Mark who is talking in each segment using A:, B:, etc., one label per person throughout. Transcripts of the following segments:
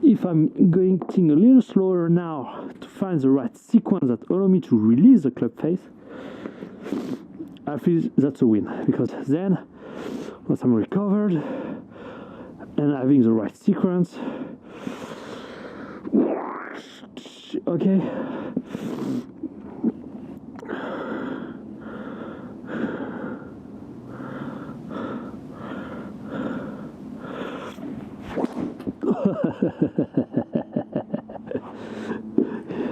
A: if I'm going a little slower now to find the right sequence that allow me to release the club face, I feel that's a win, because then once I'm recovered and having the right sequence, okay,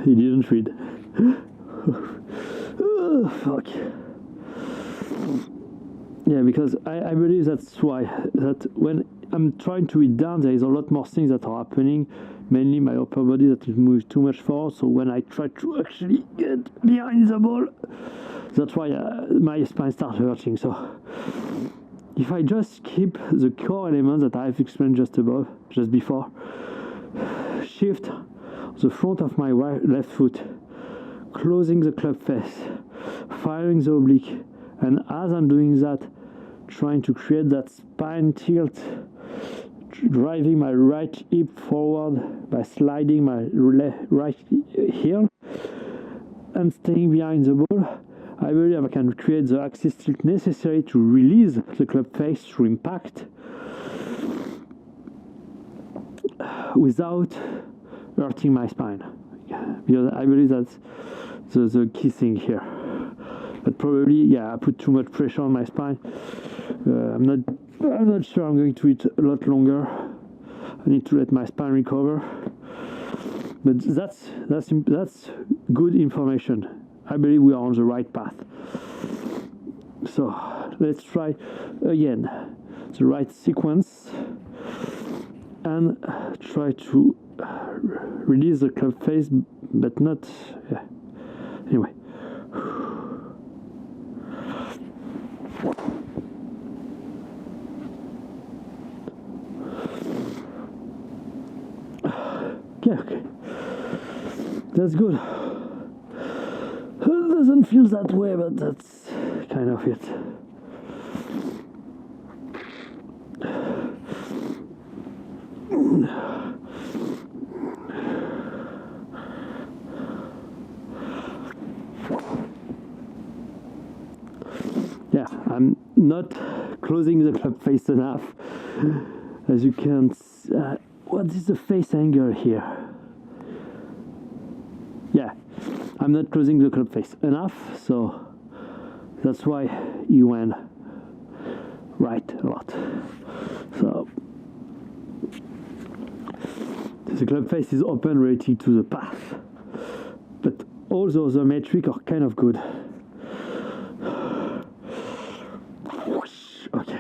A: he didn't read. Oh, fuck. Yeah, because I believe that's why, that when I'm trying to read down, there is a lot more things that are happening, mainly my upper body that is moving too much forward. So when I try to actually get behind the ball, that's why my spine starts hurting. So if I just keep the core elements that I've explained just before, shift the front of my left foot, closing the club face, firing the oblique, and as I'm doing that, trying to create that spine tilt, driving my right hip forward by sliding my right heel and staying behind the ball, I believe I can create the axis tilt necessary to release the club face through impact without hurting my spine. Because I believe that's the key thing here. But probably, yeah, I put too much pressure on my spine. I'm not sure I'm going to eat a lot longer. I need to let my spine recover. But that's good information. I believe we are on the right path. So let's try again the right sequence and try to release the club face, but not. Yeah. Anyway. Okay. That's good. It doesn't feel that way, but that's kind of it. Yeah, I'm not closing the club face enough. As you can see, what is the face angle here? Yeah, I'm not closing the club face enough, so that's why you went right a lot. So the club face is open relative to the path, but all the other metrics are kind of good. Okay.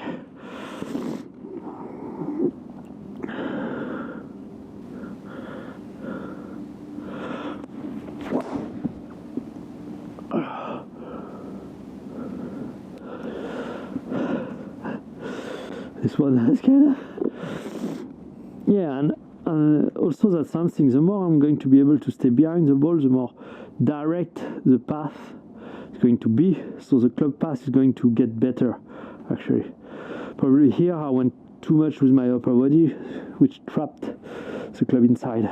A: This one is kind of, yeah, and also that's something. The more I'm going to be able to stay behind the ball, the more direct the path is going to be. So the club path is going to get better. Actually, probably here I went too much with my upper body, which trapped the club inside.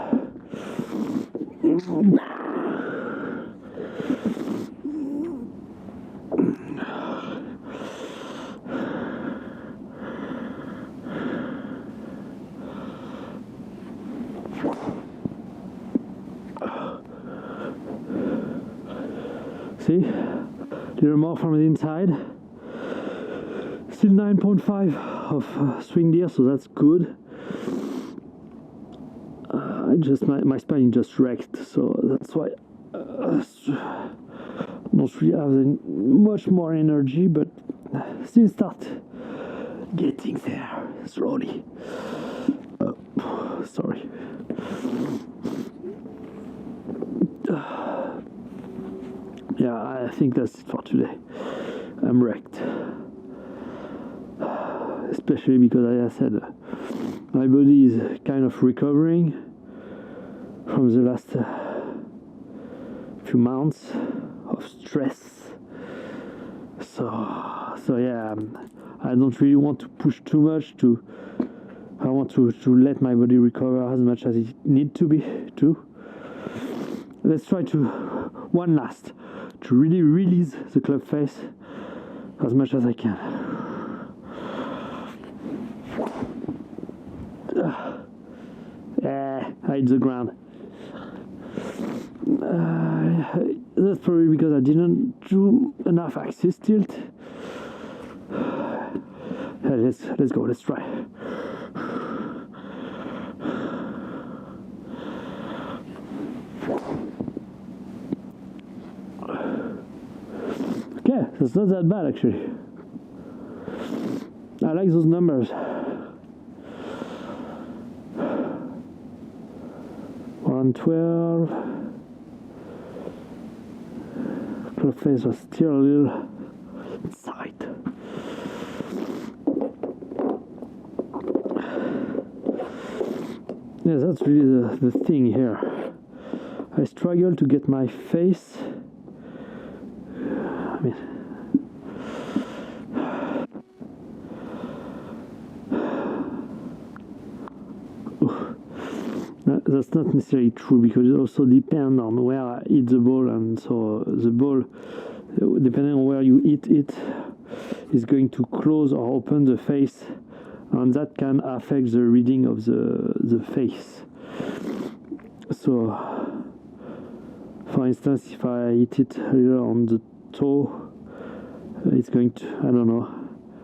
A: See, a little more from the inside. Still 9.5 of swing there, so that's good. My spine just wrecked, so that's why I don't really have much more energy, but still start getting there slowly. Sorry. Yeah, I think that's it for today. I'm wrecked. Especially because, as I said, my body is kind of recovering from the last few months of stress. So yeah, I don't really want to push too much to I want to let my body recover as much as it need to be too. Let's try to one last to really release the club face as much as I can. I hit the ground. That's probably because I didn't do enough axis tilt. Let's go. Let's try. Okay, that's not that bad actually. I like those numbers. 112. Club face was still a little inside. Yeah, that's really the thing here. I struggle to get my face. I mean, that's not necessarily true because it also depends on where I hit the ball, and so the ball, depending on where you hit it, is going to close or open the face, and that can affect the reading of the face. So, for instance, if I hit it here on the toe, it's going to, I don't know,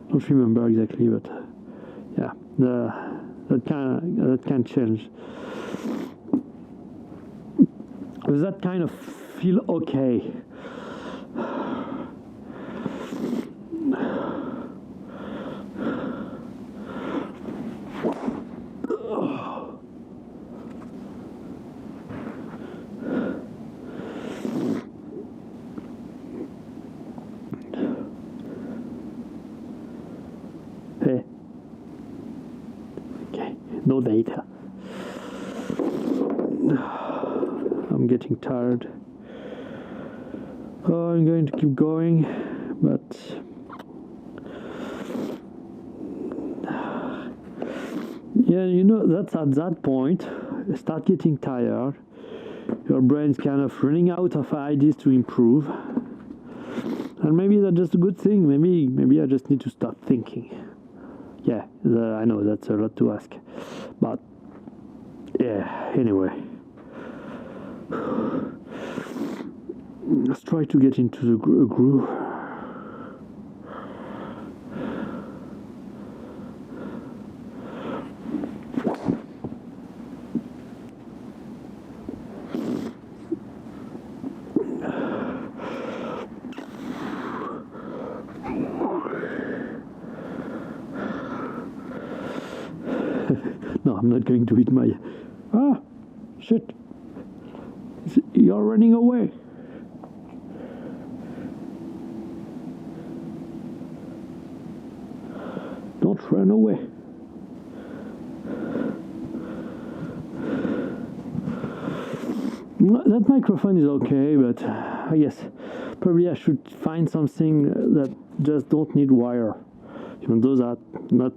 A: I don't remember exactly, but yeah, that can change. Does that kind of feel okay? Hey. Okay, no data. I'm getting tired. Oh, I'm going to keep going, but yeah, you know, that's at that point you start getting tired. Your brain's kind of running out of ideas to improve, and maybe that's just a good thing. Maybe I just need to stop thinking. Yeah, I know that's a lot to ask, but yeah. Anyway. Let's try to get into the groove. No, I'm not going to hit my... Ah! Shit! You're running away! Don't run away. That microphone is okay, but I guess probably I should find something that just don't need wire. Even though that's not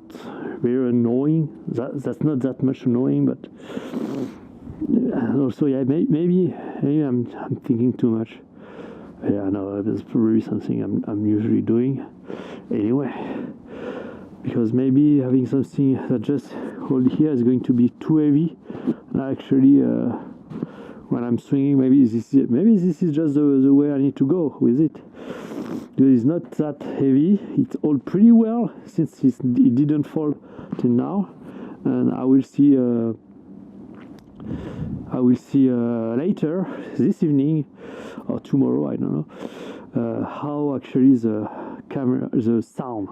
A: very annoying. That's not that much annoying, but also yeah, maybe I'm thinking too much. Yeah, no, that's probably something I'm usually doing anyway. Because maybe having something that just hold here is going to be too heavy. And actually, when I'm swinging, maybe this is just the way I need to go with it. Because it's not that heavy. It holds pretty well since it didn't fall till now. And I will see later this evening or tomorrow, I don't know, how actually the sound.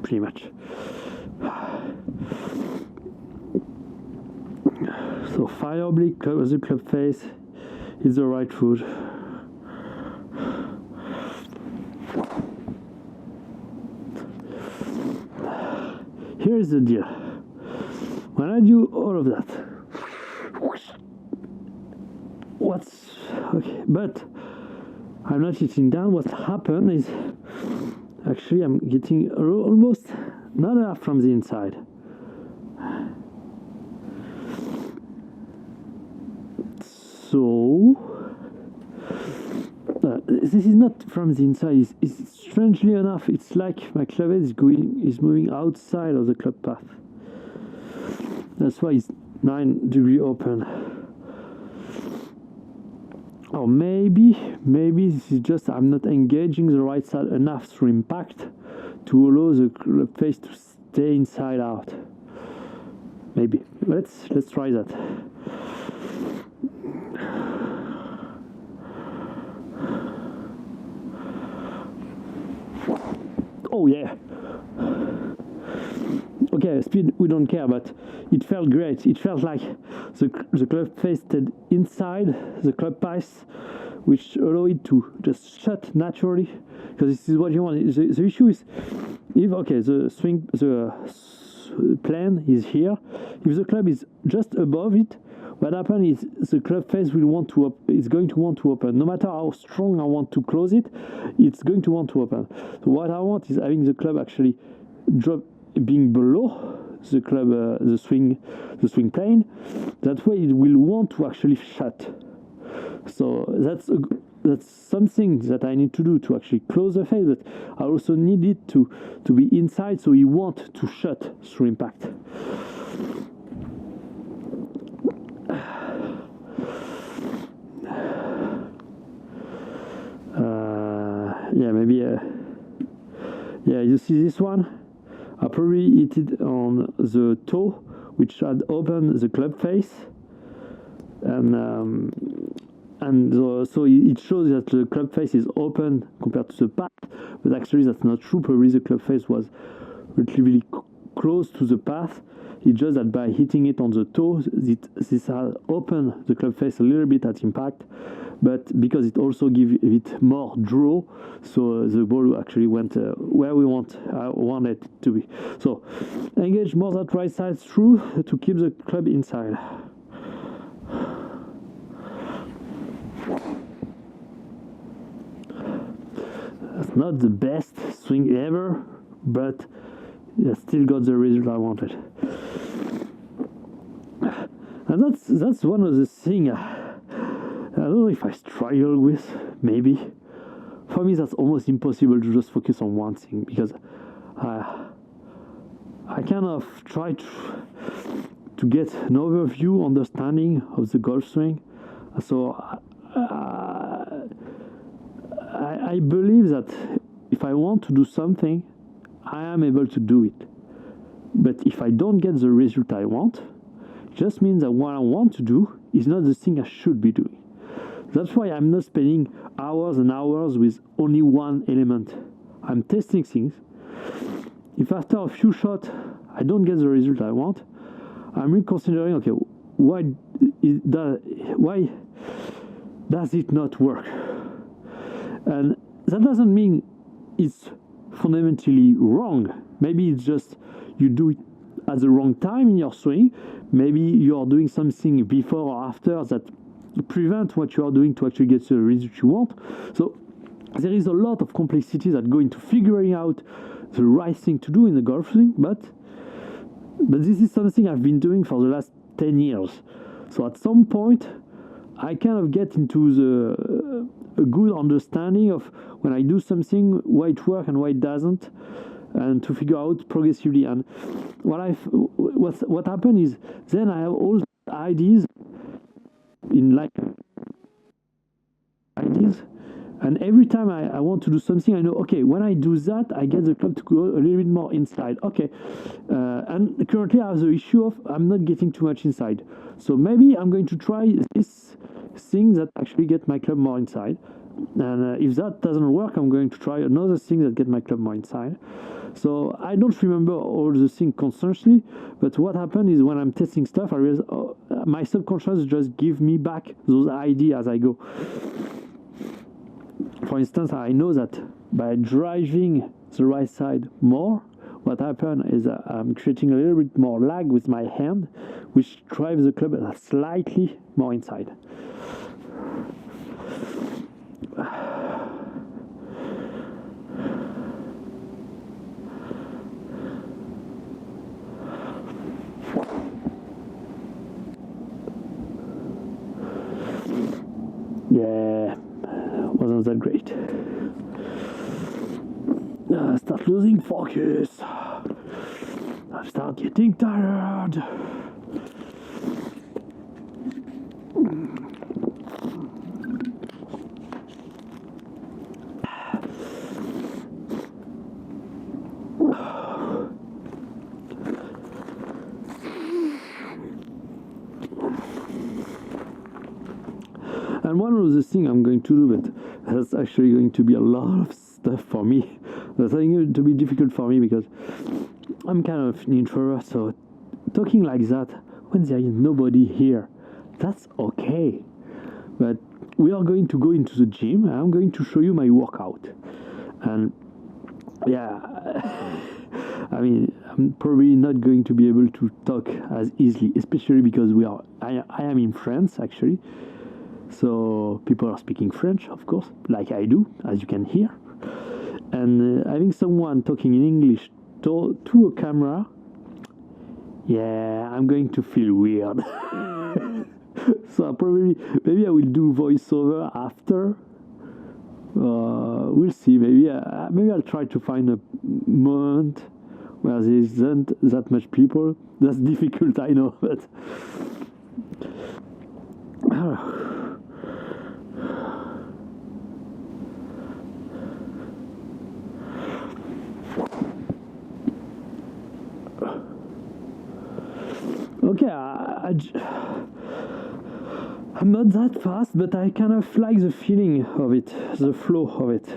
A: Pretty much. So fire oblique, the club face is the right foot. Here's the deal. When I do all of that, what's okay, but I'm not hitting down. What happened is actually I'm getting almost not enough from the inside. So this is not from the inside. It's strangely enough, it's like my club head is moving outside of the club path. That's why it's 9 degree open. Or maybe this is just I'm not engaging the right side enough through impact to allow the club face to stay inside out. Maybe. Let's try that. Oh yeah. Okay, speed we don't care, but it felt great. It felt like the club face stayed inside the club path, which allowed it to just shut naturally. Because this is what you want. The issue is if the plane is here, if the club is just above it, what happens is the club face will want to it's going to want to open. No matter how strong I want to close it, it's going to want to open. So what I want is having the club actually drop, being below the club, the swing plane. That way it will want to actually shut. So that's something that I need to do to actually close the face, but I also need it to be inside, so it want to shut through impact. Yeah, maybe. Yeah, you see this one? I probably hit it on the toe, which had opened the club face, so it shows that the club face is open compared to the path, but actually that's not true. Probably the club face was relatively close to the path. It's just that by hitting it on the toe, this has opened the club face a little bit at impact, but because it also gives it more draw, so the ball actually went where I want it to be. So engage more that right side through to keep the club inside. That's not the best swing ever, but I still got the result I wanted. And that's one of the things I don't know if I struggle with. Maybe for me that's almost impossible to just focus on one thing, because I kind of try to get an overview understanding of the golf swing. So I believe that if I want to do something, I am able to do it. But if I don't get the result I want, it just means that what I want to do is not the thing I should be doing. That's why I'm not spending hours and hours with only one element. I'm testing things. If after a few shots I don't get the result I want, I'm reconsidering, okay, why does it not work? And that doesn't mean it's fundamentally wrong. Maybe it's just you do it at the wrong time in your swing. Maybe you're doing something before or after that prevent what you are doing to actually get the result you want. So there is a lot of complexity that go into figuring out the right thing to do in the golf swing, but this is something I've been doing for the last 10 years. So at some point I kind of get into a good understanding of when I do something, why it works and why it doesn't, and to figure out progressively. And what happened is then I have all ideas in like ideas, and every time I want to do something, I know, okay, when I do that, I get the club to go a little bit more inside. Okay, and currently I have the issue of I'm not getting too much inside. So maybe I'm going to try this thing that actually get my club more inside. And if that doesn't work, I'm going to try another thing that get my club more inside. So I don't remember all the things constantly, but what happened is when I'm testing stuff, I realize my subconscious just give me back those ideas as I go. For instance, I know that by driving the right side more, what happened is I'm creating a little bit more lag with my hand, which drives the club slightly more inside. Yeah, wasn't that great. I start losing focus. I start getting tired. And one of the things I'm going to do, but that's actually going to be a lot of stuff for me. That's going to be difficult for me because I'm kind of an introvert, so talking like that when there is nobody here, that's okay. But we are going to go into the gym and I'm going to show you my workout. And yeah, I mean, I'm probably not going to be able to talk as easily, especially because I am in France actually. So people are speaking French, of course, like I do, as you can hear. And having someone talking in English to a camera, yeah, I'm going to feel weird. So maybe I will do voiceover after. We'll see. Maybe I'll try to find a moment where there isn't that much people. That's difficult, I know, but. Okay, I'm not that fast, but I kind of like the feeling of it, the flow of it.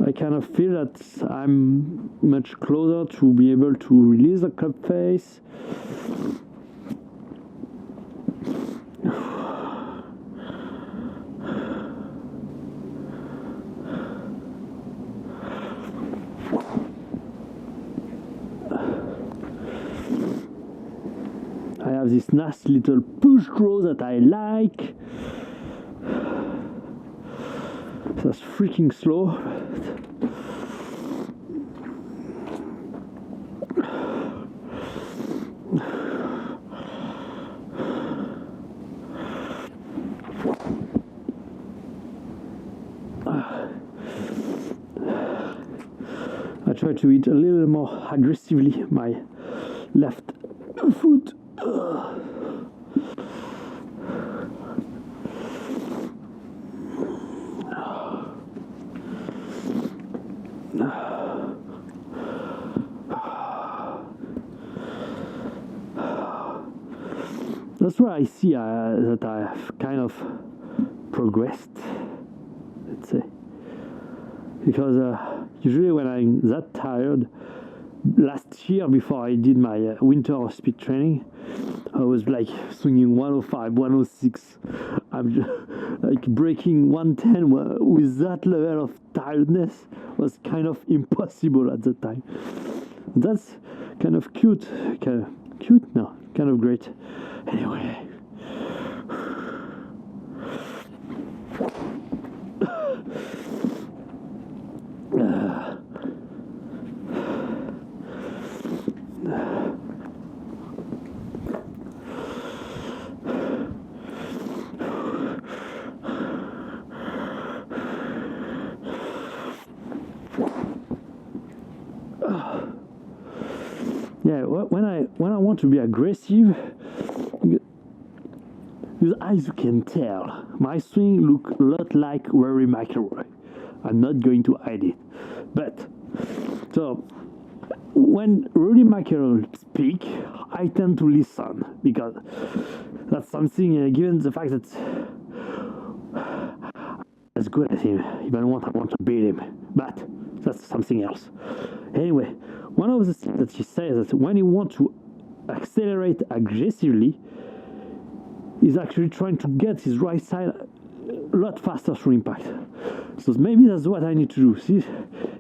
A: I kind of feel that I'm much closer to be able to release the cup face. I have this nice little push draw that I like. That's freaking slow. I try to eat a little more aggressively my left foot. That's where I see that I've kind of progressed, let's say. Because usually when I'm that tired, last year before I did my winter speed training, I was like swinging 105, 106. I'm just, like breaking 110 with that level of tiredness was kind of impossible at that time. That's kind of cute. No, kind of great. Anyway. Yeah, when I want to be aggressive, as you can tell, my swing look a lot like Rory McIlroy. I'm not going to hide it. But so when Rory McIlroy speak, I tend to listen because that's something. Given the fact that as good as him, even I want to beat him, but that's something else. Anyway, one of the things that he says is that when he wants to accelerate aggressively, he's actually trying to get his right side a lot faster through impact. So maybe that's what I need to do. See,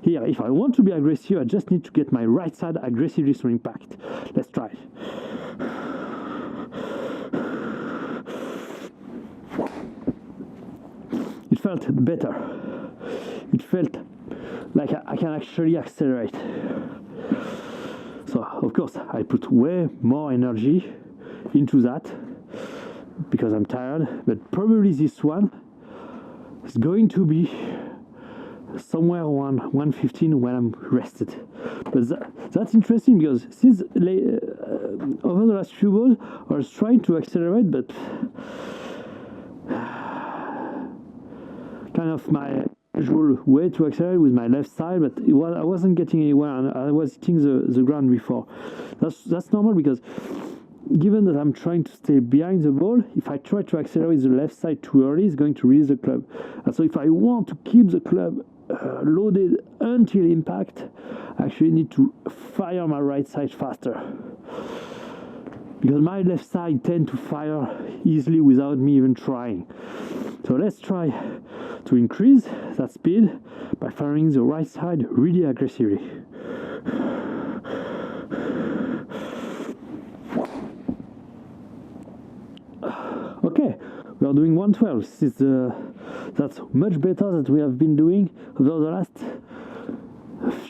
A: here, if I want to be aggressive, I just need to get my right side aggressively through impact. Let's try. It felt better. It felt like I can actually accelerate. So, of course, I put way more energy into that. because I'm tired, but probably this one is going to be somewhere around 115 when I'm rested. But that's interesting because since over the last few balls I was trying to accelerate, but kind of my usual way to accelerate with my left side, but I wasn't getting anywhere and I was hitting the ground before. That's normal because given that I'm trying to stay behind the ball, if I try to accelerate the left side too early, it's going to release the club. And so if I want to keep the club loaded until impact, I actually need to fire my right side faster. Because my left side tends to fire easily without me even trying. So let's try to increase that speed by firing the right side really aggressively. Okay, we are doing 112. That's much better than we have been doing over the last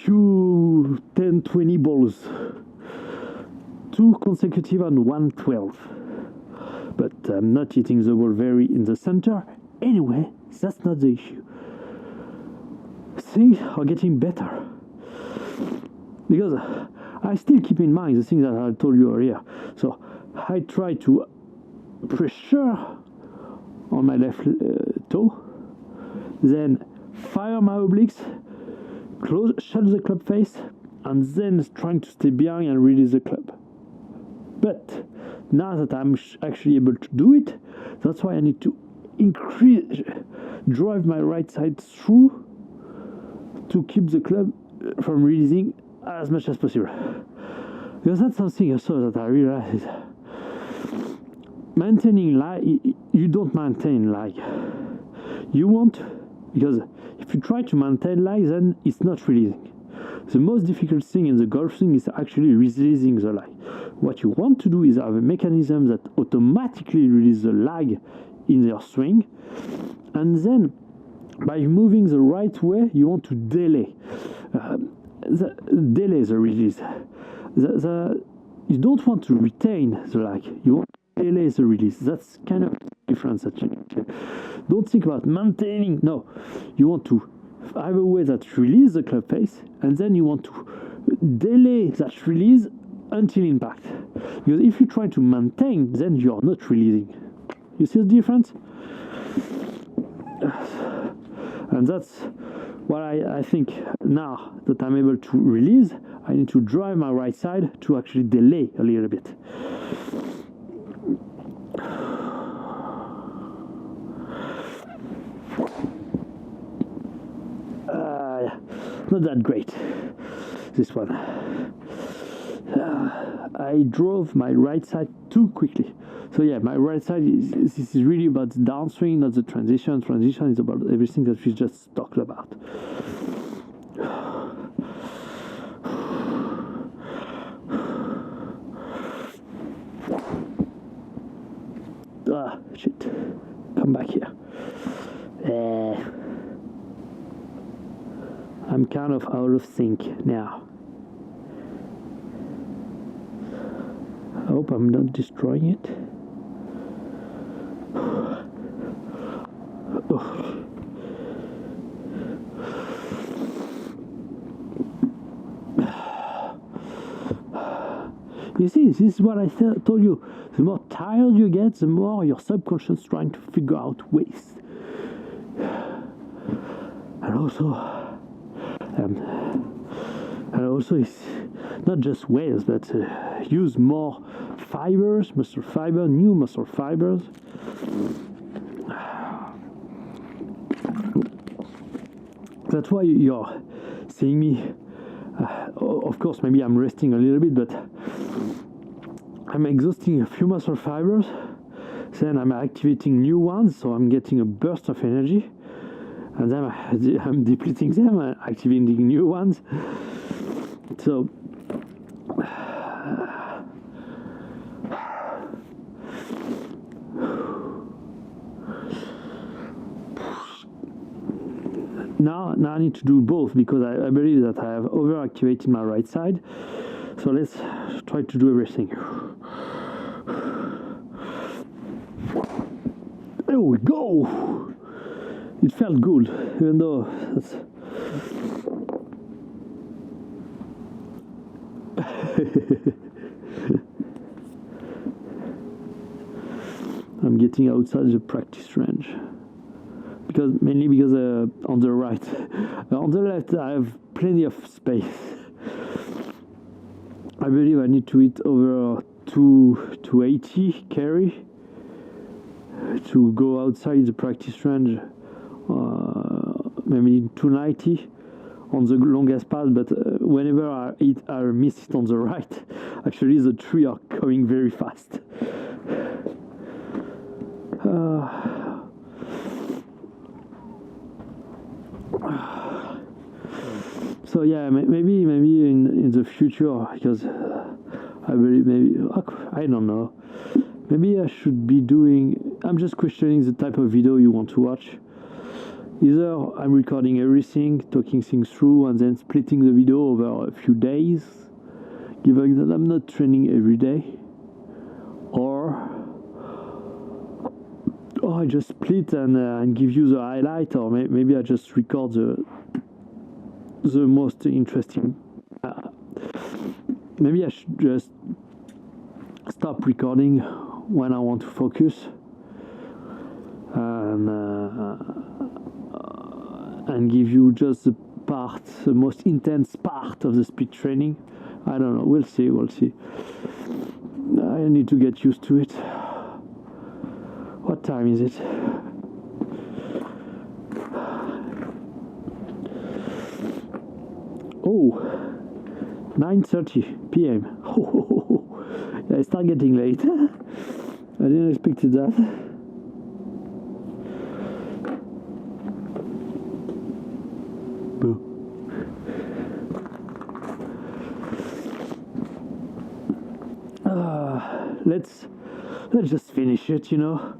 A: few 10-20 balls. 2 consecutive on 112. But I'm not hitting the ball very in the center. Anyway, that's not the issue. Things are getting better. Because I still keep in mind the things that I told you earlier. So I try to pressure on my left toe, then fire my obliques, shut the club face, and then trying to stay behind and release the club. But now that I'm actually able to do it, that's why I need to drive my right side through to keep the club from releasing as much as possible. Because that's something also that I realized. Maintaining lag, you don't maintain lag. You want, because if you try to maintain lag, then it's not releasing. The most difficult thing in the golf swing is actually releasing the lag. What you want to do is have a mechanism that automatically releases the lag in your swing, and then by moving the right way, you want to delay the release. You don't want to retain the lag. You want to delay the release. That's kind of the difference that you need to. Don't think about maintaining. No, you want to have a way that release the club face, and then you want to delay that release until impact. Because if you try to maintain, then you are not releasing. You see the difference? And that's what I think now that I'm able to release, I need to drive my right side to actually delay a little bit. Not that great, this one. I drove my right side too quickly. So yeah, my right side this is really about the downswing, not the transition. Transition is about everything that we just talked about. Shit. Come back here. I'm kind of out of sync now. I hope I'm not destroying it. You see, this is what I told you. The more tired you get, the more your subconscious is trying to figure out ways. And also it's not just ways, but use more fibers, muscle fiber, new muscle fibers. That's why you're seeing me. Of course, maybe I'm resting a little bit, but I'm exhausting a few muscle fibers. Then I'm activating new ones, so I'm getting a burst of energy. And then I'm depleting them and activating new ones. So now I need to do both because I believe that I have overactivated my right side. So let's try to do everything. There we go. It felt good, even though that's... I'm getting outside the practice range mainly because on the right, on the left I have plenty of space. I believe I need to hit over 280 carry to go outside the practice range, maybe 290 on the longest pass, but whenever I miss it on the right, actually the trees are going very fast. So yeah, maybe in the future, because I believe I don't know. Maybe I should be doing. I'm just questioning the type of video you want to watch. Either I'm recording everything, talking things through, and then splitting the video over a few days, given that I'm not training every day, or I just split and give you the highlight, or maybe I just record the most interesting. Maybe I should just stop recording when I want to focus, and give you just the most intense part of the speed training. I don't know. We'll see. I need to get used to it. What time is it? Oh, 9:30 p.m. Yeah, it started getting late. I didn't expect that. Boo. Let's just finish it, you know.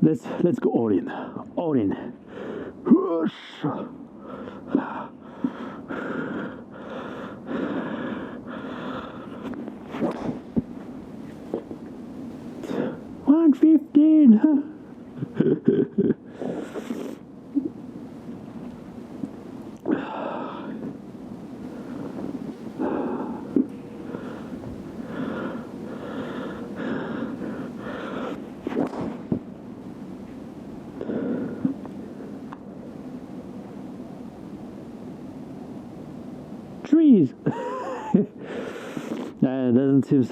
A: Let's go all in. Whoosh. 115. Trees. That doesn't seem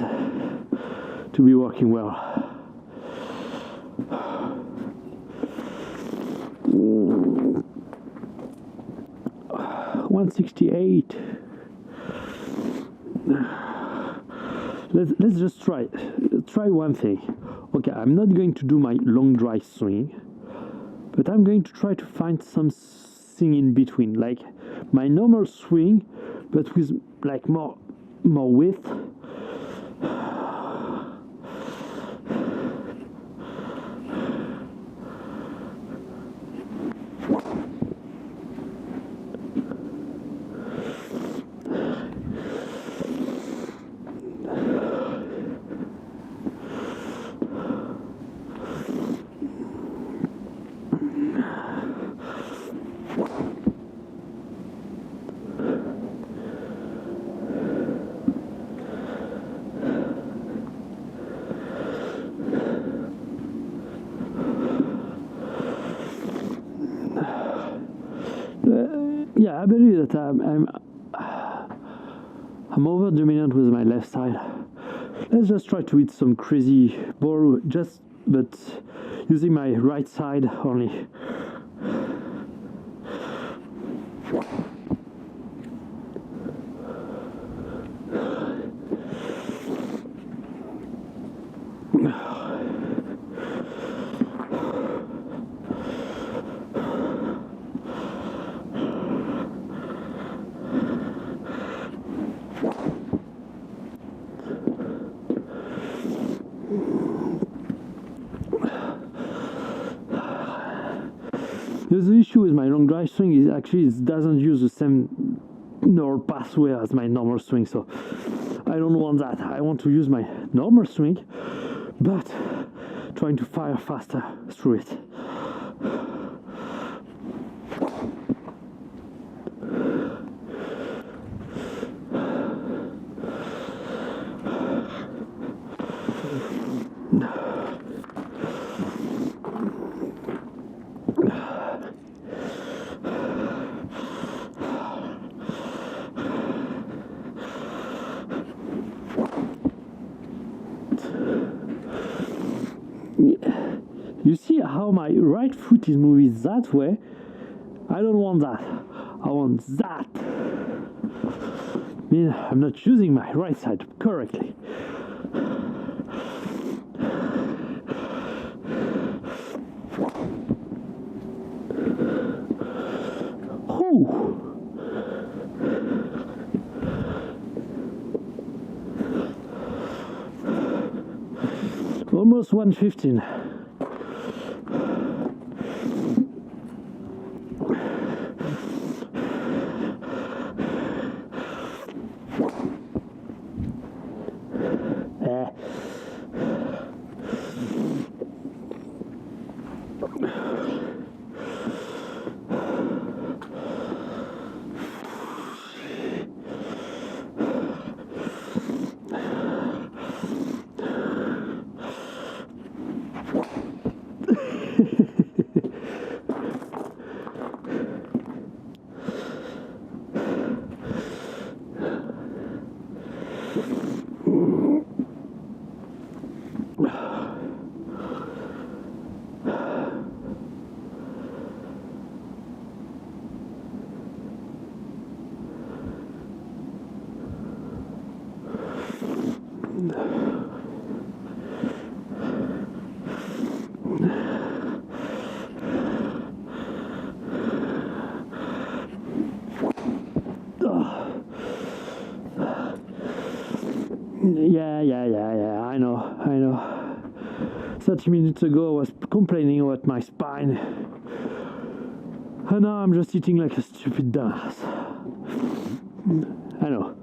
A: to be working well. 168. Let's just try one thing. Okay, I'm not going to do my long dry swing, but I'm going to try to find something in between, like my normal swing, but with like more width. Yeah, I believe that I'm over dominant with my left side. Let's just try to hit some crazy ball, but using my right side only. The issue with my long drive swing is actually it doesn't use the same neural pathway as my normal swing, so I don't want that. I want to use my normal swing, but trying to fire faster through it. You see how my right foot is moving that way? I don't want that. I want that. I mean, I'm not using my right side correctly. Oh! Almost 115. Yeah, I know. 30 minutes ago I was complaining about my spine. And now I'm just eating like a stupid dumbass. I know.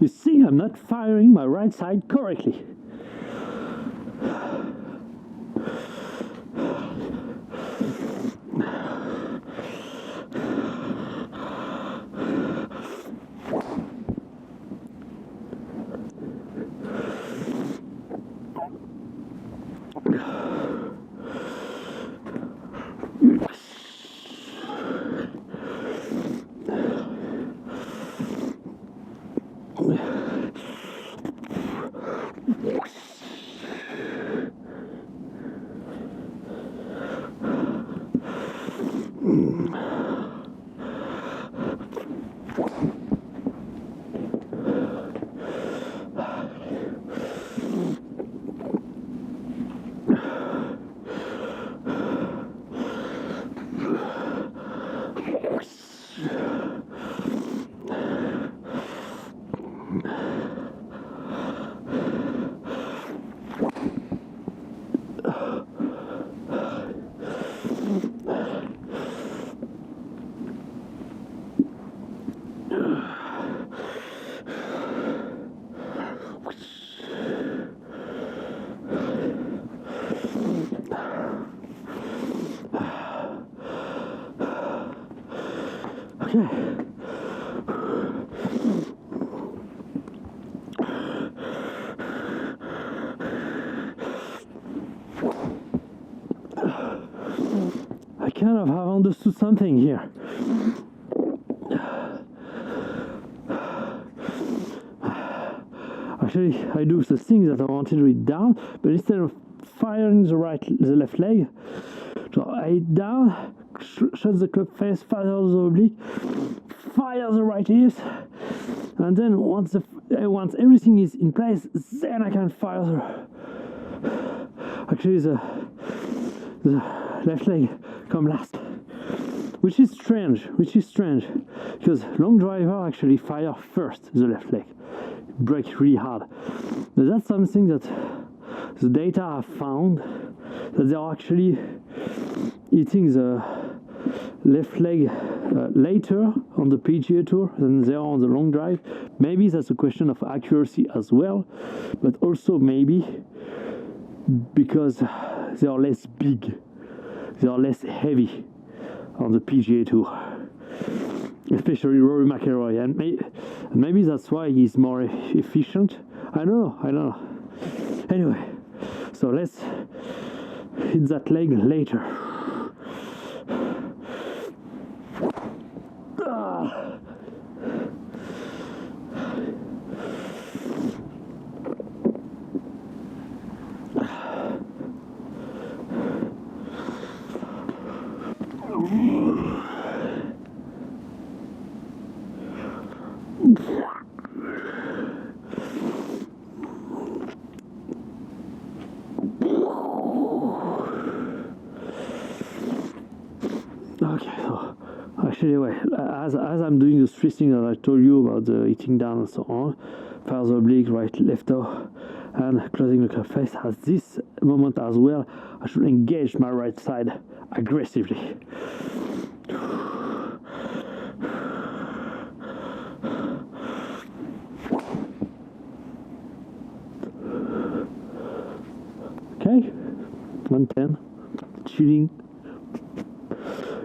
A: You see, I'm not firing my right side correctly. Okay. I kind of have understood something here. Actually, I do the things that I wanted to read down, but instead of firing the left leg, so I hit down, shut the club face, fire the oblique, fire the right ears, and then once everything is in place, then I can fire the. Actually, the left leg come last, which is strange, because long driver actually fire first the left leg, brake really hard. But that's something that the data have found, that they are actually hitting the left leg later on the PGA Tour than they are on the long drive. Maybe that's a question of accuracy as well, but also maybe because they are less big, they are less heavy on the PGA Tour, especially Rory McIlroy, and maybe that's why he's more efficient. I don't know. Anyway, so let's hit that leg later. Okay, so actually, wait, as I'm doing the three things that I told you about the hitting down and so on, fire the oblique, right, left toe, and closing the club face, at this moment as well, I should engage my right side aggressively. Okay, 110, chilling.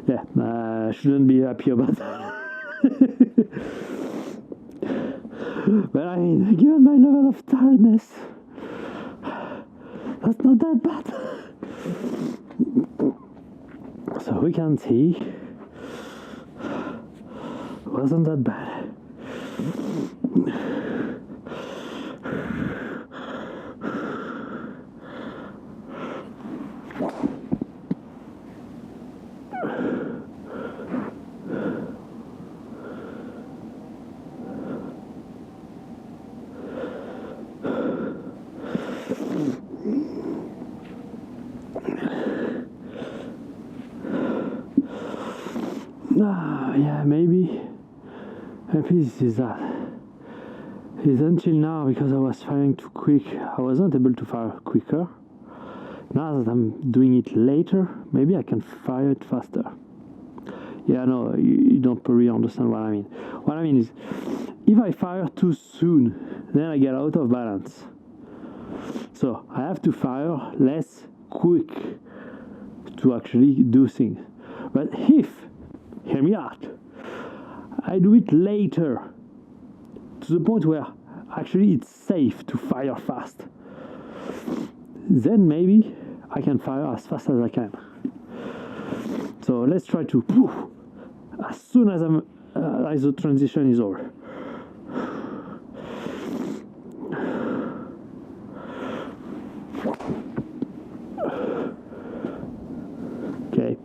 A: Yeah, I shouldn't be happy about that. But I mean, given my level of tiredness, that's not that bad. So we can see, it wasn't that bad. Yeah, maybe this is that. It's until now, because I was firing too quick, I wasn't able to fire quicker. Now that I'm doing it later, maybe I can fire it faster. Yeah, no, you don't really understand what I mean. What I mean is, if I fire too soon, then I get out of balance. So I have to fire less quick to actually do things. But if, hear me out, I do it later, to the point where actually it's safe to fire fast, then maybe I can fire as fast as I can. So let's try to, as soon as as the transition is over. Okay.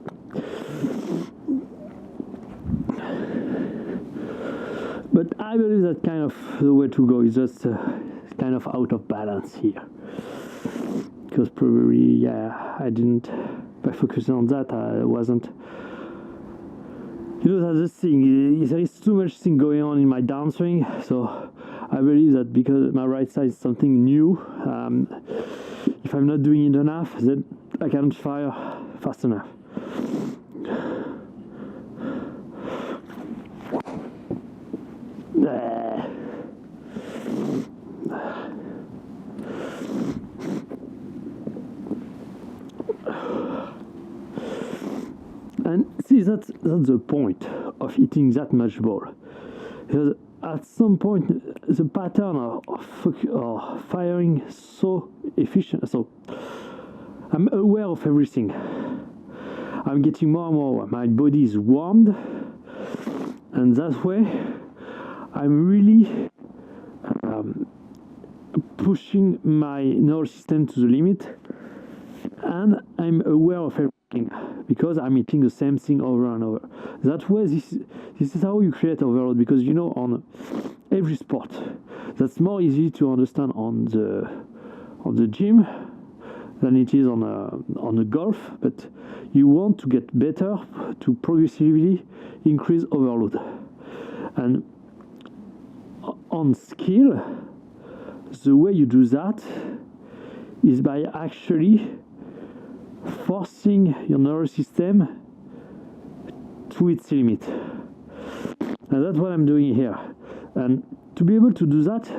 A: But I believe that kind of the way to go is just kind of out of balance here. Because probably, yeah, I didn't, by focusing on that, I wasn't, that's the thing, there is too much thing going on in my downswing, so I believe that because my right side is something new, if I'm not doing it enough, then I can't fire fast enough. And see, that's the point of hitting that much ball, because at some point the pattern of firing so efficient, so I'm aware of everything. I'm getting more and more, my body is warmed, and that way I'm really pushing my nervous system to the limit, and I'm aware of everything because I'm hitting the same thing over and over. That way, this is how you create overload, because on every sport, that's more easy to understand on the gym than it is on the golf. But you want to get better to progressively increase overload, and on skill, the way you do that is by actually forcing your nervous system to its limit. And that's what I'm doing here. And to be able to do that,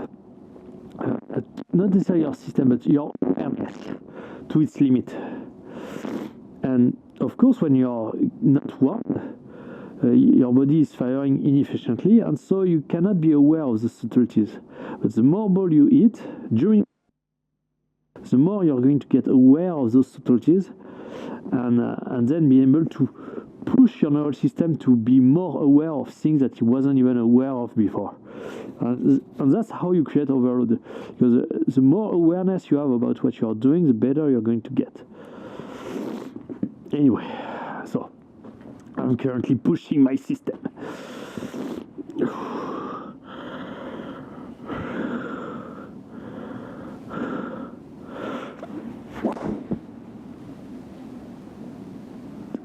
A: not necessarily your system, but your awareness to its limit. And of course, when you're not warm, your body is firing inefficiently, and so you cannot be aware of the subtleties. But the more ball you eat, the more you're going to get aware of those subtleties, and then be able to push your nervous system to be more aware of things that you wasn't even aware of before. And that's how you create overload. Because the more awareness you have about what you're doing, the better you're going to get. Anyway, so I'm currently pushing my system.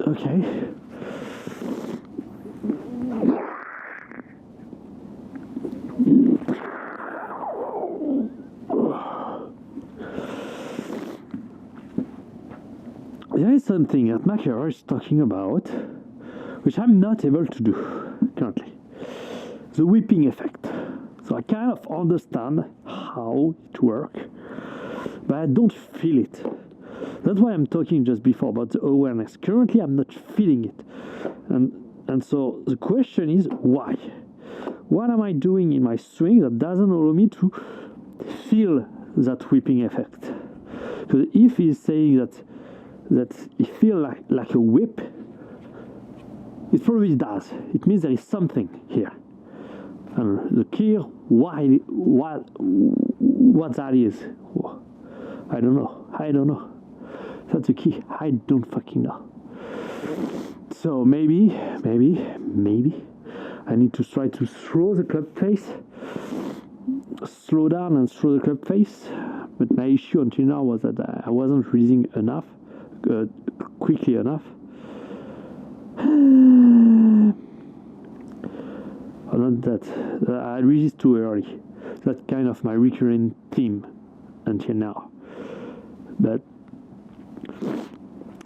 A: Okay. There is something that McElroy is talking about, which I'm not able to do currently. The whipping effect. So I kind of understand how it works, but I don't feel it. That's why I'm talking just before about the awareness. Currently, I'm not feeling it. And so the question is, why? What am I doing in my swing that doesn't allow me to feel that whipping effect? Because if he's saying that it feels like a whip, it probably does. It means there is something here. And the key, what that is, I don't know. That's the key. I don't fucking know. So maybe I need to try to throw the club face, slow down and throw the club face. But my issue until now was that I wasn't releasing enough, quickly enough. Or not that I released too early. That's kind of my recurring theme until now. But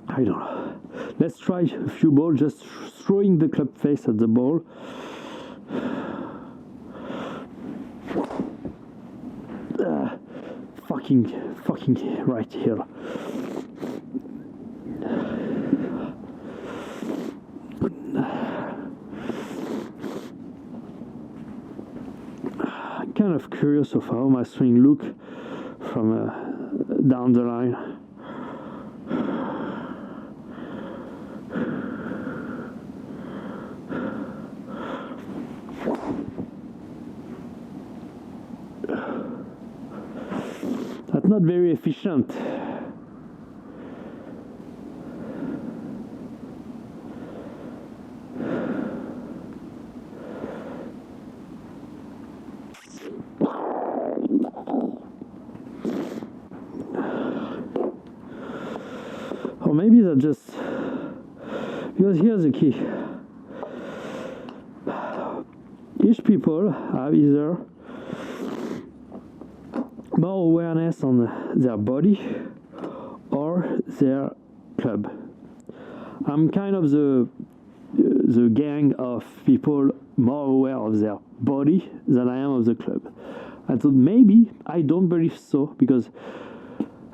A: I don't know. Let's try a few balls, just throwing the club face at the ball. Fucking right here. I'm kind of curious of how my swing look from down the line. That's not very efficient. Or maybe that just, because here's the key. Each people have either more awareness on their body or their club. I'm kind of the gang of people more aware of their body than I am of the club. I thought maybe I don't believe so, because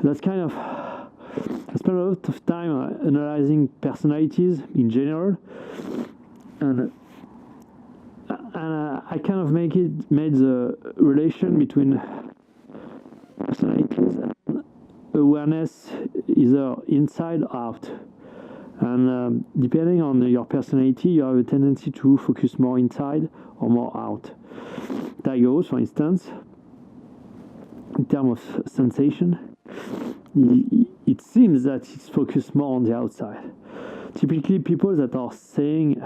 A: that's kind of, I spend a lot of time analyzing personalities in general, and I kind of made the relation between personalities and awareness either inside or out. And depending on your personality, you have a tendency to focus more inside or more out. Tiger Woods, for instance, in terms of sensation, it seems that he's focused more on the outside. Typically, people that are saying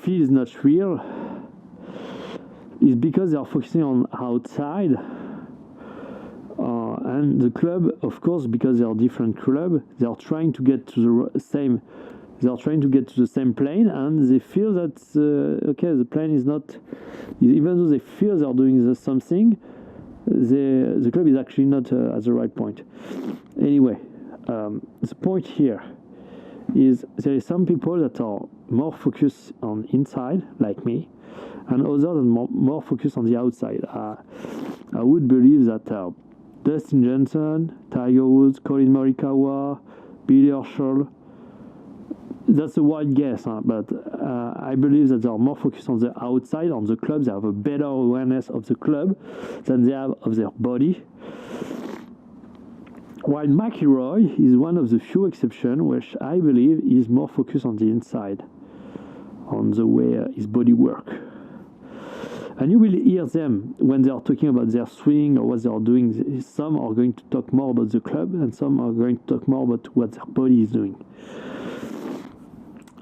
A: feel is not real is because they are focusing on outside. And the club, of course, because they are different club, they are trying to get to the same. They are trying to get to the same plane, and they feel that okay, the plane is not. Even though they feel they are doing something, the club is actually not at the right point. Anyway, the point here is there is some people that are more focused on inside, like me, and others are more focused on the outside. I would believe that Dustin Johnson, Tiger Woods, Colin Morikawa, Billy Horschel, that's a wild guess, but I believe that they are more focused on the outside, on the club. They have a better awareness of the club than they have of their body. While McIlroy is one of the few exceptions, which I believe is more focused on the inside, on the way his body works. And you will hear them when they are talking about their swing or what they are doing. Some are going to talk more about the club, and some are going to talk more about what their body is doing.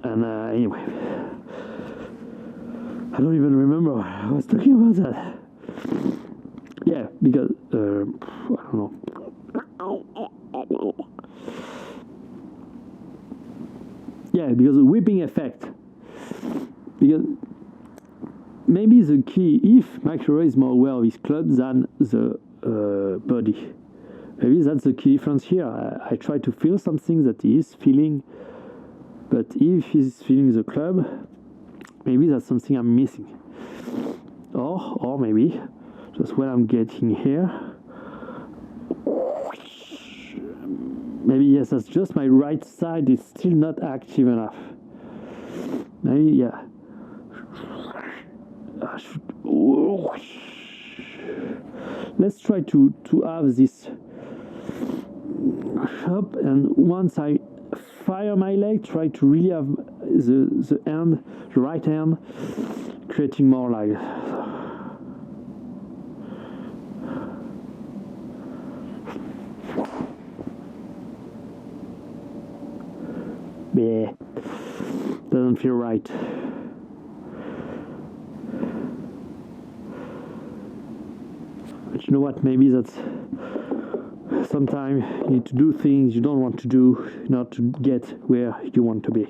A: And anyway, I don't even remember what I was talking about that. Yeah, because I don't know. Yeah, because the whipping effect. Because maybe the key, if McIlroy is more aware of his club than the body, maybe that's the key difference here. I try to feel something that he is feeling, but if he's feeling the club, maybe that's something I'm missing. Or maybe just what I'm getting here. Maybe yes, that's just my right side is still not active enough. Maybe yeah. Let's try to have this up, and once I fire my leg, try to really have the right hand, creating more like. Yeah, doesn't feel right. But you know what? Maybe that's sometimes you need to do things you don't want to do in order to get where you want to be.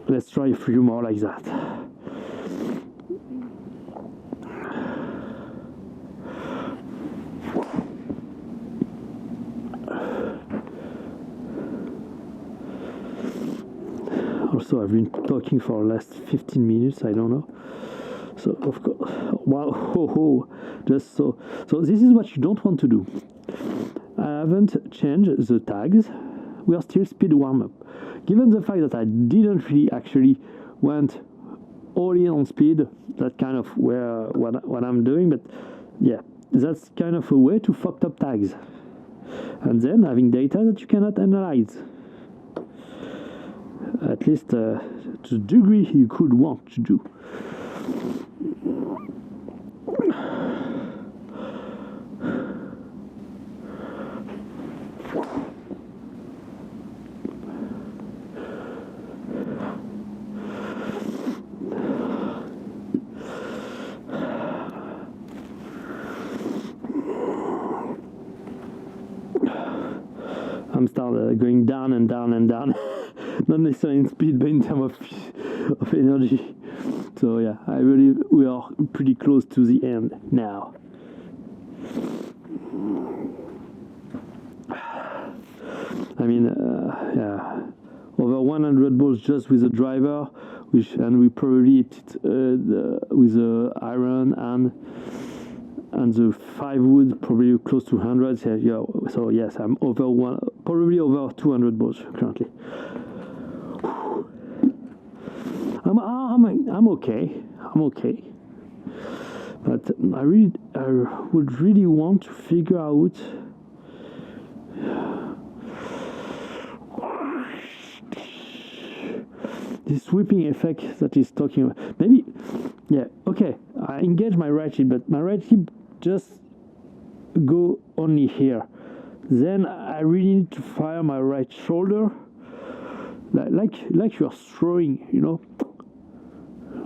A: Let's try a few more like that. Also, I've been talking for the last 15 minutes, I don't know. So, of course, wow, just so this is what you don't want to do. I haven't changed the tags. We are still speed warm-up. Given the fact that I didn't really actually went all in on speed, that's kind of what I'm doing, but yeah, that's kind of a way to fuck up tags. And then having data that you cannot analyze. At least to the degree you could want to do. I'm started going down and down and down. Not necessarily in speed, but in terms of energy. So yeah, I believe we are pretty close to the end now. I mean, yeah, over 100 balls just with the driver, and we probably hit it with the iron and the 5 wood probably close to 100. Yeah, so yes, I'm probably over 200 balls currently. I'm okay. I'm okay. But I would really want to figure out this sweeping effect that he's talking about. Maybe, yeah, okay. I engage my right hip, but my right hip just go only here. Then I really need to fire my right shoulder, like you're throwing, you know,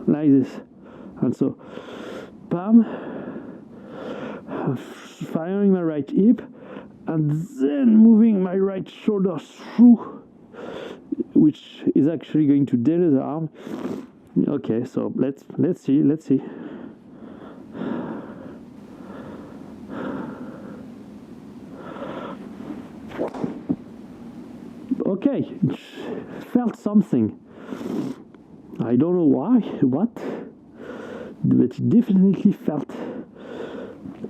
A: like this. And so, bam, firing my right hip, and then moving my right shoulder through, which is actually going to delay the arm. Okay, so let's see. okay, felt something. I don't know why, what, but it definitely felt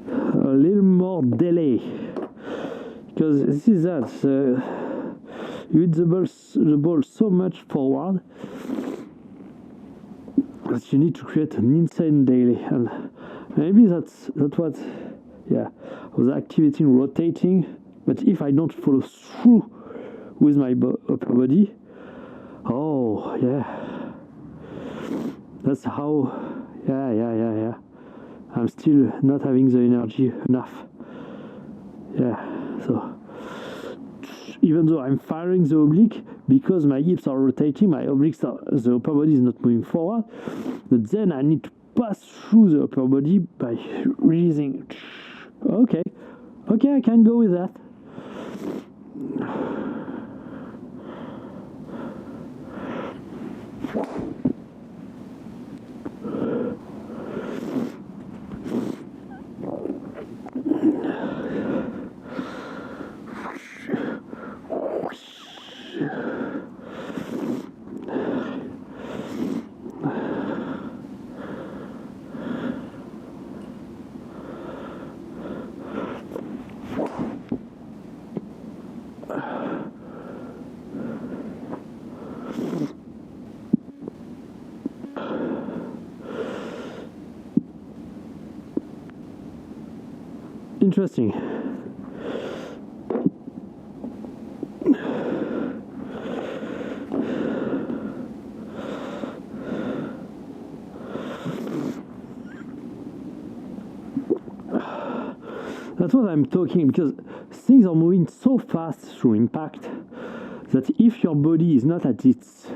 A: a little more delay. Because this is that, you hit the ball so much forward that you need to create an insane delay. And maybe that's what, yeah, I was activating, rotating, but if I don't follow through with my upper body, oh, yeah, that's how, yeah. I'm still not having the energy enough. Yeah, so even though I'm firing the oblique, because my hips are rotating, my obliques the upper body is not moving forward, but then I need to pass through the upper body by releasing. Okay, I can go with that. Interesting. That's what I'm talking, because things are moving so fast through impact that if your body is not at its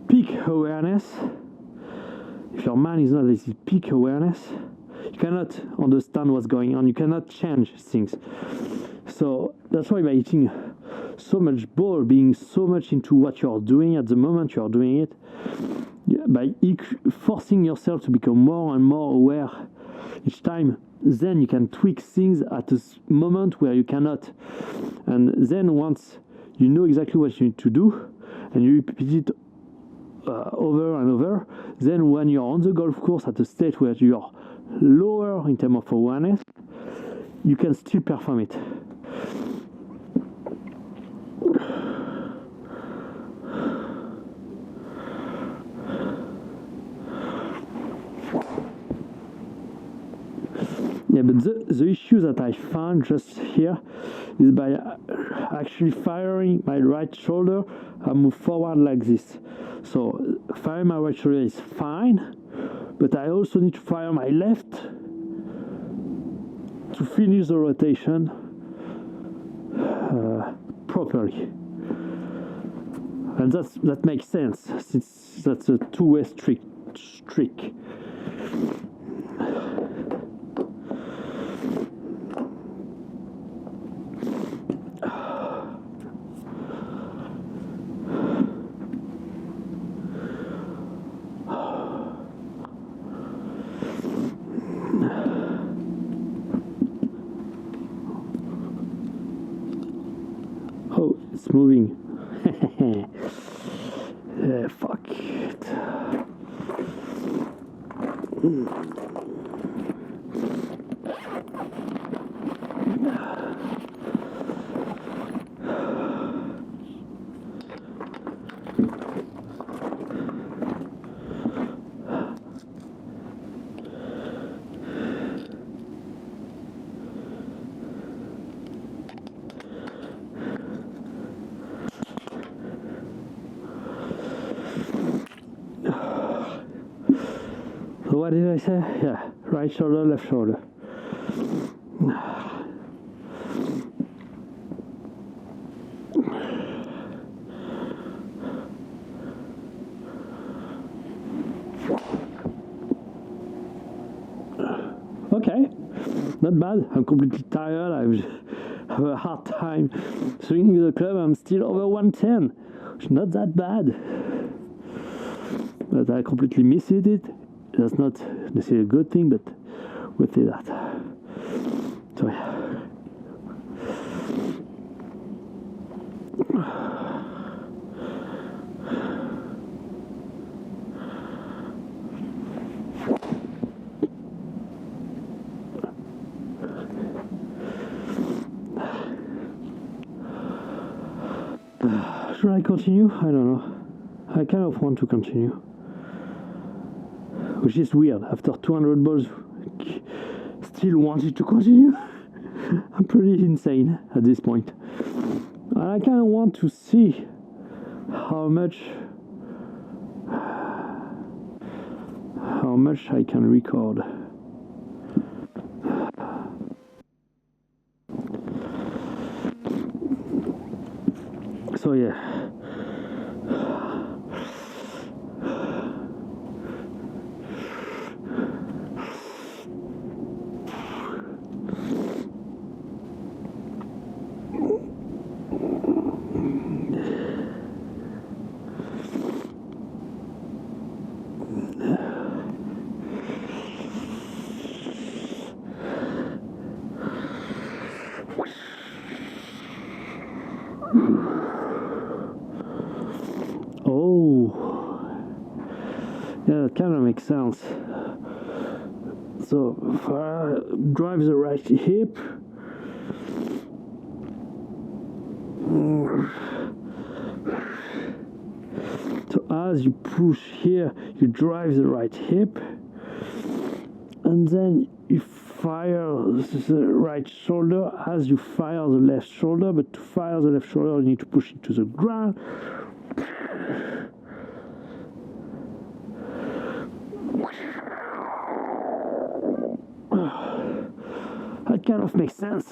A: peak awareness, if your mind is not at its peak awareness, you cannot understand what's going on, you cannot change things. So that's why by hitting so much ball, being so much into what you're doing at the moment you're doing it, by forcing yourself to become more and more aware each time, then you can tweak things at a moment where you cannot. And then once you know exactly what you need to do, and you repeat it over and over, then when you're on the golf course at a state where you're lower in terms of awareness, you can still perform it. Yeah, but the issue that I found just here is by actually firing my right shoulder, I move forward like this. So firing my right shoulder is fine, but I also need to fire my left to finish the rotation properly. And that makes sense, since that's a two-way streak. Oh, it's moving. Fuck it. So what did I say? Yeah, right shoulder, left shoulder. Okay, not bad. I'm completely tired. I have a hard time swinging the club. I'm still over 110, which is not that bad. But I completely missed it. That's not necessarily a good thing, but we'll say that. So yeah. Should I continue? I don't know. I kind of want to continue. Which is weird. After 200 balls, still wanted to continue. I'm pretty insane at this point. And I kind of want to see how much I can record. So yeah. Oh, yeah, that kind of makes sense. So, if I drive the right hip, so as you push here, you drive the right hip, and then you fire the right shoulder as you fire the left shoulder. But to fire the left shoulder, you need to push it to the ground. That kind of makes sense.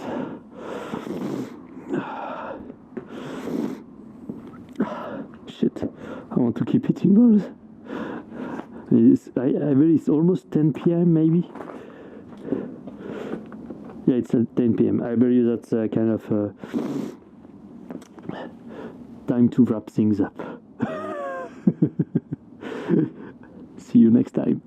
A: Shit, I want to keep hitting balls. I believe it's almost 10 p.m. maybe. Yeah, it's at 10 p.m. I believe that's kind of time to wrap things up. See you next time.